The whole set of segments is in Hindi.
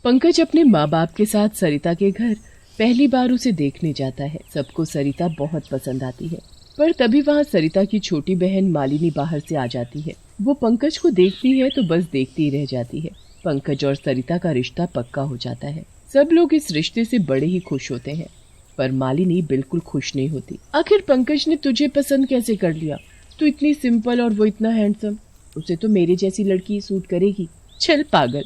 पंकज अपने माँ बाप के साथ सरिता के घर पहली बार उसे देखने जाता है। सबको सरिता बहुत पसंद आती है, पर तभी वहाँ सरिता की छोटी बहन मालिनी बाहर से आ जाती है। वो पंकज को देखती है तो बस देखती ही रह जाती है। पंकज और सरिता का रिश्ता पक्का हो जाता है। सब लोग इस रिश्ते से बड़े ही खुश होते हैं, पर मालिनी बिल्कुल खुश नहीं होती। आखिर पंकज ने तुझे पसंद कैसे कर लिया? तू इतनी सिंपल और वो इतना हैंडसम, उसे तो मेरे जैसी लड़की सूट करेगी। चल पागल,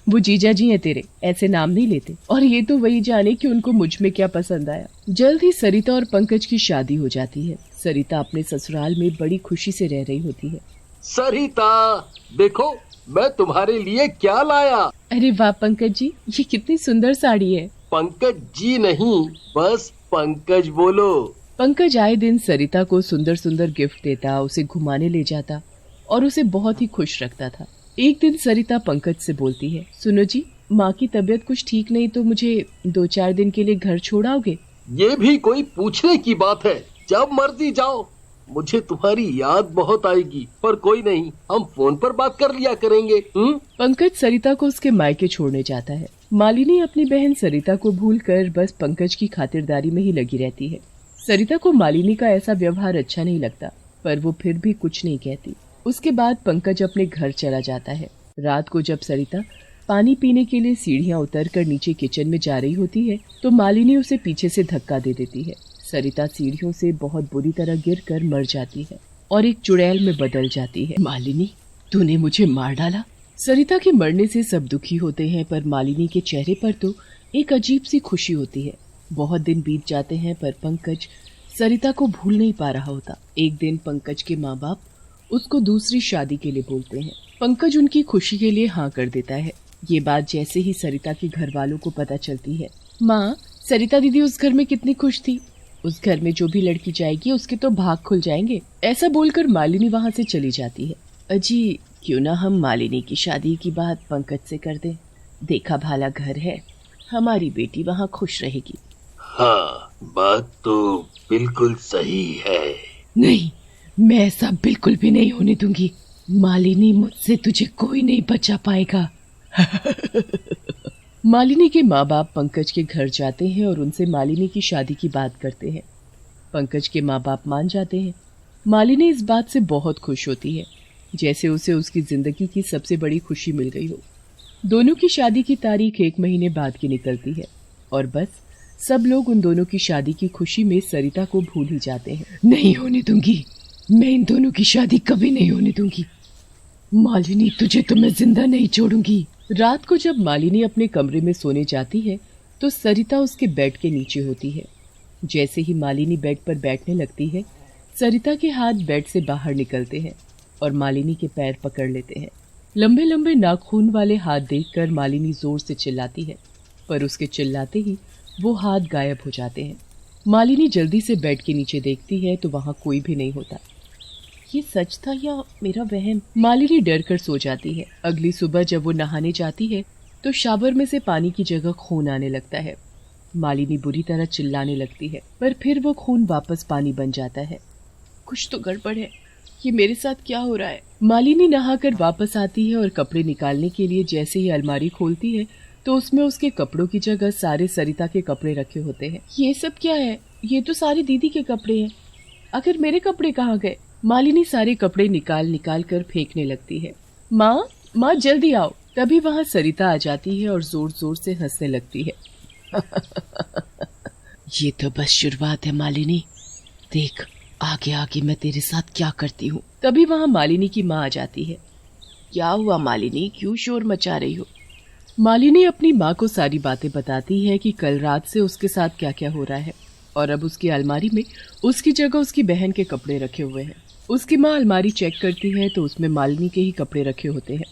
वो जीजा जी हैं तेरे, ऐसे नाम नहीं लेते। और ये तो वही जाने कि उनको मुझ में क्या पसंद आया। जल्द ही सरिता और पंकज की शादी हो जाती है। सरिता अपने ससुराल में बड़ी खुशी से रह रही होती है। सरिता, देखो मैं तुम्हारे लिए क्या लाया। अरे वाह पंकज जी, ये कितनी सुंदर साड़ी है। पंकज जी नहीं, बस पंकज बोलो। पंकज आए दिन सरिता को सुंदर सुंदर गिफ्ट देता, उसे घुमाने ले जाता और उसे बहुत ही खुश रखता था। एक दिन सरिता पंकज से बोलती है, सुनो जी, माँ की तबीयत कुछ ठीक नहीं तो मुझे 2-4 दिन के लिए घर छोड़ आओगे? ये भी कोई पूछने की बात है? जब मर्जी जाओ। मुझे तुम्हारी याद बहुत आएगी, पर कोई नहीं, हम फोन पर बात कर लिया करेंगे। पंकज सरिता को उसके मायके छोड़ने जाता है। मालिनी अपनी बहन सरिता को भूलकर बस पंकज की खातिरदारी में ही लगी रहती है। सरिता को मालिनी का ऐसा व्यवहार अच्छा नहीं लगता, पर वो फिर भी कुछ नहीं कहती। उसके बाद पंकज अपने घर चला जाता है। रात को जब सरिता पानी पीने के लिए सीढ़ियाँ उतरकर नीचे किचन में जा रही होती है तो मालिनी उसे पीछे से धक्का दे देती है। सरिता सीढ़ियों से बहुत बुरी तरह गिरकर मर जाती है और एक चुड़ैल में बदल जाती है। मालिनी, तूने मुझे मार डाला। सरिता के मरने से सब दुखी होते हैं, पर मालिनी के चेहरे पर तो एक अजीब सी खुशी होती है। बहुत दिन बीत जाते हैं, पर पंकज सरिता को भूल नहीं पा रहा होता। एक दिन पंकज के माँ बाप उसको दूसरी शादी के लिए बोलते हैं। पंकज उनकी खुशी के लिए हाँ कर देता है। ये बात जैसे ही सरिता के घर वालों को पता चलती है, माँ, सरिता दीदी उस घर में कितनी खुश थी, उस घर में जो भी लड़की जाएगी उसके तो भाग खुल जाएंगे। ऐसा बोलकर मालिनी वहाँ से चली जाती है। अजी, क्यों ना हम मालिनी की शादी की बात पंकज से कर दें? देखा भाला घर है, हमारी बेटी वहाँ खुश रहेगी। हाँ, बात तो बिल्कुल सही है। नहीं, मैं ऐसा बिल्कुल भी नहीं होने दूंगी। मालिनी, मुझसे तुझे कोई नहीं बचा पाएगा। मालिनी के माँ बाप पंकज के घर जाते हैं और उनसे मालिनी की शादी की बात करते हैं। पंकज के माँ बाप मान जाते हैं। मालिनी इस बात से बहुत खुश होती है, जैसे उसे उसकी जिंदगी की सबसे बड़ी खुशी मिल गई हो। दोनों की शादी की तारीख 1 महीने बाद की निकलती है और बस सब लोग उन दोनों की शादी की खुशी में सरिता को भूल ही जाते हैं। नहीं होने दूंगी, मैं इन दोनों की शादी कभी नहीं होने दूंगी। मालिनी, तुझे तो मैं जिंदा नहीं छोड़ूंगी। रात को जब मालिनी अपने कमरे में सोने जाती है तो सरिता उसके बेड के नीचे होती है। जैसे ही मालिनी बेड पर बैठने लगती है, सरिता के हाथ बेड से बाहर निकलते हैं और मालिनी के पैर पकड़ लेते हैं। लंबे लंबे नाखून वाले हाथ देखकर मालिनी जोर से चिल्लाती है, पर उसके चिल्लाते ही वो हाथ गायब हो जाते हैं। मालिनी जल्दी से बेड के नीचे देखती है तो वहाँ कोई भी नहीं होता। ये सच था या मेरा वहम? मालिनी डर कर सो जाती है। अगली सुबह जब वो नहाने जाती है तो शावर में से पानी की जगह खून आने लगता है। मालिनी बुरी तरह चिल्लाने लगती है, पर फिर वो खून वापस पानी बन जाता है। कुछ तो गड़बड़ है, ये मेरे साथ क्या हो रहा है? मालिनी नहाकर वापस आती है और कपड़े निकालने के लिए जैसे ही अलमारी खोलती है तो उसमें उसके कपड़ों की जगह सारे सरिता के कपड़े रखे होते हैं। ये सब क्या है? ये तो सारी दीदी के कपड़े हैं। आखिर मेरे कपड़े कहाँ गए? मालिनी सारे कपड़े निकाल कर फेंकने लगती है। माँ, माँ जल्दी आओ। तभी वहाँ सरिता आ जाती है और जोर जोर से हंसने लगती है। ये तो बस शुरुआत है मालिनी, देख आगे आगे मैं तेरे साथ क्या करती हूँ। तभी वहाँ मालिनी की माँ आ जाती है। क्या हुआ मालिनी, क्यों शोर मचा रही हो? मालिनी अपनी माँ को सारी बातें बताती है कि कल रात से उसके साथ क्या क्या हो रहा है और अब उसकी अलमारी में उसकी जगह उसकी बहन के कपड़े रखे हुए हैं। उसकी माँ अलमारी चेक करती है तो उसमें मालिनी के ही कपड़े रखे होते हैं।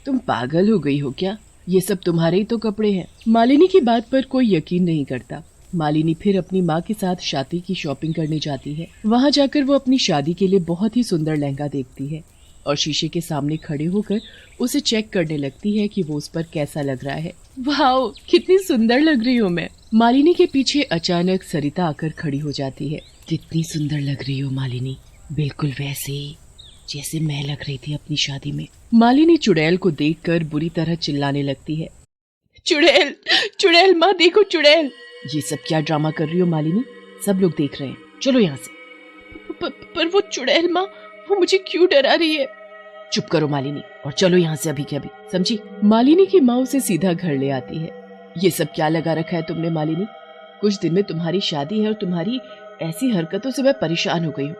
तुम पागल हो गई हो क्या? ये सब तुम्हारे ही तो कपड़े हैं। मालिनी की बात पर कोई यकीन नहीं करता। मालिनी फिर अपनी माँ के साथ शादी की शॉपिंग करने जाती है। वहाँ जाकर वो अपनी शादी के लिए बहुत ही सुंदर लहंगा देखती है और शीशे के सामने खड़े होकर उसे चेक करने लगती है कि वो उस पर कैसा लग रहा है। वाओ, कितनी सुंदर लग रही हूँ मैं। मालिनी के पीछे अचानक सरिता आकर खड़ी हो जाती है। कितनी सुंदर लग रही हो मालिनी, बिल्कुल वैसे ही जैसे मैं लग रही थी अपनी शादी में। मालिनी चुड़ैल को देखकर बुरी तरह चिल्लाने लगती है। चुड़ैल, चुड़ैल माँ देखो चुड़ैल। ये सब क्या ड्रामा कर रही हो मालिनी? सब लोग देख रहे हैं, चलो यहाँ से। पर वो चुड़ैल माँ, वो मुझे क्यों डरा रही है? चुप करो मालिनी और चलो यहाँ से अभी के अभी, समझी? मालिनी की माँ उसे सीधा घर ले आती है। ये सब क्या लगा रखा है तुमने मालिनी? कुछ दिन में तुम्हारी शादी है और तुम्हारी ऐसी हरकतों से मैं परेशान हो गई हूँ।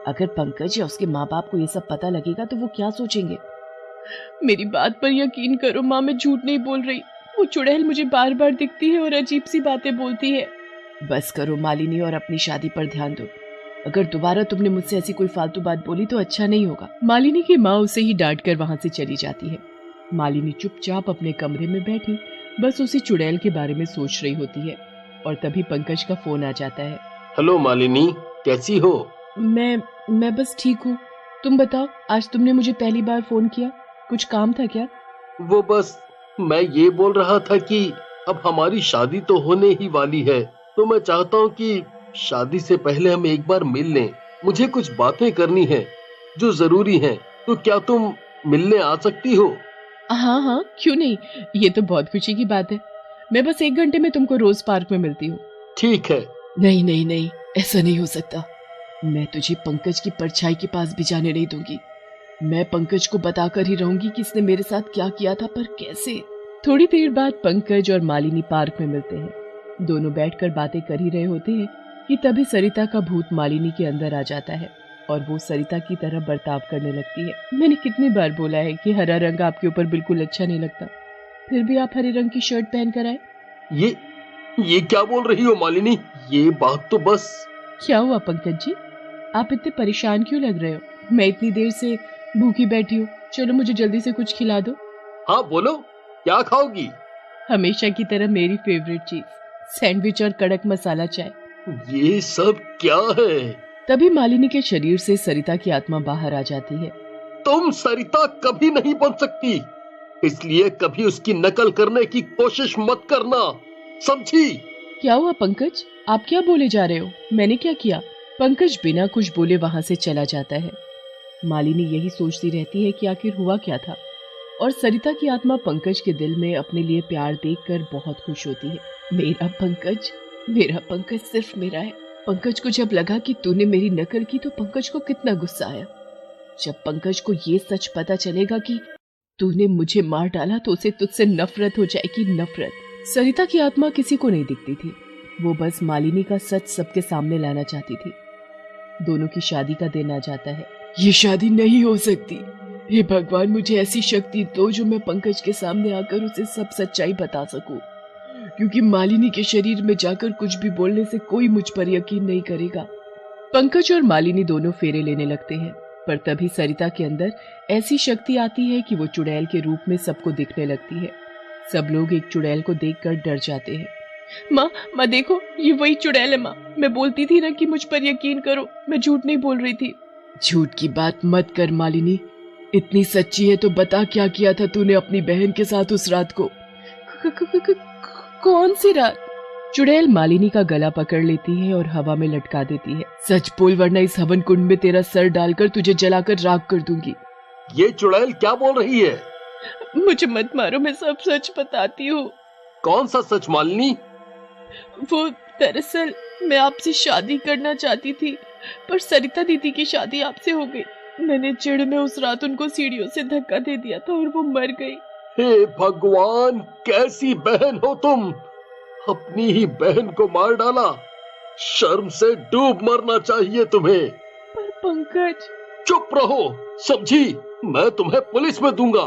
अगर पंकज या उसके माँ बाप को ये सब पता लगेगा तो वो क्या सोचेंगे? मेरी बात पर यकीन करो माँ, मैं झूठ नहीं बोल रही। वो चुड़ैल मुझे बार बार दिखती है और अजीब सी बातें बोलती है। बस करो मालिनी और अपनी शादी पर ध्यान दो। अगर दोबारा तुमने मुझसे ऐसी कोई फालतू बात बोली तो अच्छा नहीं होगा। मालिनी की माँ उसे ही डांट कर वहाँ से चली जाती है। मालिनी चुपचाप अपने कमरे में बैठी बस उसी चुड़ैल के बारे में सोच रही होती है और तभी पंकज का फोन आ जाता है। हेलो मालिनी, कैसी हो? मैं बस ठीक हूँ। तुम बताओ, आज तुमने मुझे पहली बार फोन किया, कुछ काम था क्या? वो बस मैं ये बोल रहा था कि अब हमारी शादी तो होने ही वाली है, तो मैं चाहता हूँ कि शादी से पहले हम एक बार मिल लें। मुझे कुछ बातें करनी है जो जरूरी हैं, तो क्या तुम मिलने आ सकती हो? हाँ हाँ, क्यों नहीं, ये तो बहुत खुशी की बात है। मैं बस 1 घंटे में तुमको रोज पार्क में मिलती हूँ। ठीक है। नहीं नहीं नहीं, ऐसा नहीं हो सकता। मैं तुझे पंकज की परछाई के पास भी जाने नहीं दूंगी। मैं पंकज को बताकर ही रहूंगी कि इसने मेरे साथ क्या किया था, पर कैसे। थोड़ी देर बाद पंकज और मालिनी पार्क में मिलते हैं। दोनों बैठकर बातें कर ही रहे होते हैं कि तभी सरिता का भूत मालिनी के अंदर आ जाता है और वो सरिता की तरह बर्ताव करने लगती है। मैंने कितनी बार बोला है कि हरा रंग आपके ऊपर बिल्कुल अच्छा नहीं लगता, फिर भी आप हरे रंग की शर्ट पहन कर आए। ये क्या बोल रही हो मालिनी? ये बात तो बस। क्या हुआ पंकज जी, आप इतने परेशान क्यों लग रहे हो? मैं इतनी देर से भूखी बैठी हूँ, चलो मुझे जल्दी से कुछ खिला दो। हाँ बोलो, क्या खाओगी? हमेशा की तरह मेरी फेवरेट चीज, सैंडविच और कड़क मसाला चाय। ये सब क्या है? तभी मालिनी के शरीर से सरिता की आत्मा बाहर आ जाती है। तुम सरिता कभी नहीं बन सकती, इसलिए कभी उसकी नकल करने की कोशिश मत करना, समझी? क्या हुआ पंकज, आप क्या बोले जा रहे हो? मैंने क्या किया? पंकज बिना कुछ बोले वहां से चला जाता है। मालिनी यही सोचती रहती है कि आखिर हुआ क्या था, और सरिता की आत्मा पंकज के दिल में अपने लिए प्यार देखकर बहुत खुश होती है। मेरा पंकज सिर्फ मेरा है। पंकज को जब लगा कि तूने मेरी नकल की तो पंकज को कितना गुस्सा आया। जब पंकज को ये सच पता चलेगा कि तूने मुझे मार डाला तो उसे तुझसे नफरत हो जाएगी, नफरत। सरिता की आत्मा किसी को नहीं दिखती थी, वो बस मालिनी का सच सबके सामने लाना चाहती थी। दोनों की शादी का दिन आ जाता है। ये शादी नहीं हो सकती। हे भगवान, मुझे ऐसी शक्ति दो जो मैं पंकज के सामने आकर उसे सब सच्चाई बता सकूं, क्योंकि मालिनी के शरीर में जाकर कुछ भी बोलने से कोई मुझ पर यकीन नहीं करेगा। पंकज और मालिनी दोनों फेरे लेने लगते हैं, पर तभी सरिता के अंदर ऐसी शक्ति आती है कि वो चुड़ैल के रूप में सबको दिखने लगती है। सब लोग एक चुड़ैल को देखकर डर जाते हैं। माँ देखो, ये वही चुड़ैल है। माँ, मैं बोलती थी ना कि मुझ पर यकीन करो, मैं झूठ नहीं बोल रही थी। झूठ की बात मत कर मालिनी, इतनी सच्ची है तो बता क्या किया था तूने अपनी बहन के साथ उस रात को? कौन सी रात? चुड़ैल मालिनी का गला पकड़ लेती है और हवा में लटका देती है। सच बोल वरना इस हवन कुंड में तेरा सर डालकर तुझे जलाकर राख कर दूंगी। ये चुड़ैल क्या बोल रही है? मुझे मत मारो, मैं सब सच बताती हूँ। कौन सा सच मालिनी? वो दरअसल मैं आपसे शादी करना चाहती थी, पर सरिता दीदी की शादी आपसे हो गई। मैंने चिढ़ में उस रात उनको सीढ़ियों से धक्का दे दिया था और वो मर गई। हे भगवान, कैसी बहन हो तुम! अपनी ही बहन को मार डाला। शर्म से डूब मरना चाहिए तुम्हें। पर पंकज। चुप रहो, समझी? मैं तुम्हें पुलिस में दूंगा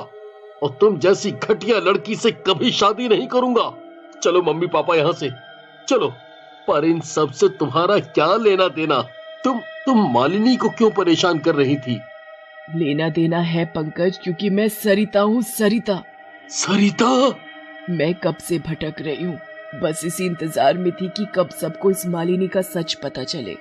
और तुम जैसी घटिया लड़की से कभी शादी नहीं करूंगा। चलो मम्मी पापा यहाँ से चलो। पर इन सब से तुम्हारा क्या लेना देना? तुम मालिनी को क्यों परेशान कर रही थी? लेना देना है पंकज, क्योंकि मैं सरिता हूँ। सरिता? मैं कब से भटक रही हूँ, बस इसी इंतजार में थी कि कब सबको इस मालिनी का सच पता चले।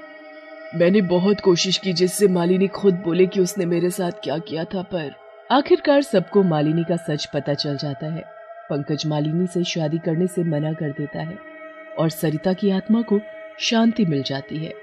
मैंने बहुत कोशिश की जिससे मालिनी खुद बोले कि उसने मेरे साथ क्या किया था, पर आखिरकार सबको मालिनी का सच पता चल जाता है। पंकज मालिनी से शादी करने से मना कर देता है और सरिता की आत्मा को शांति मिल जाती है।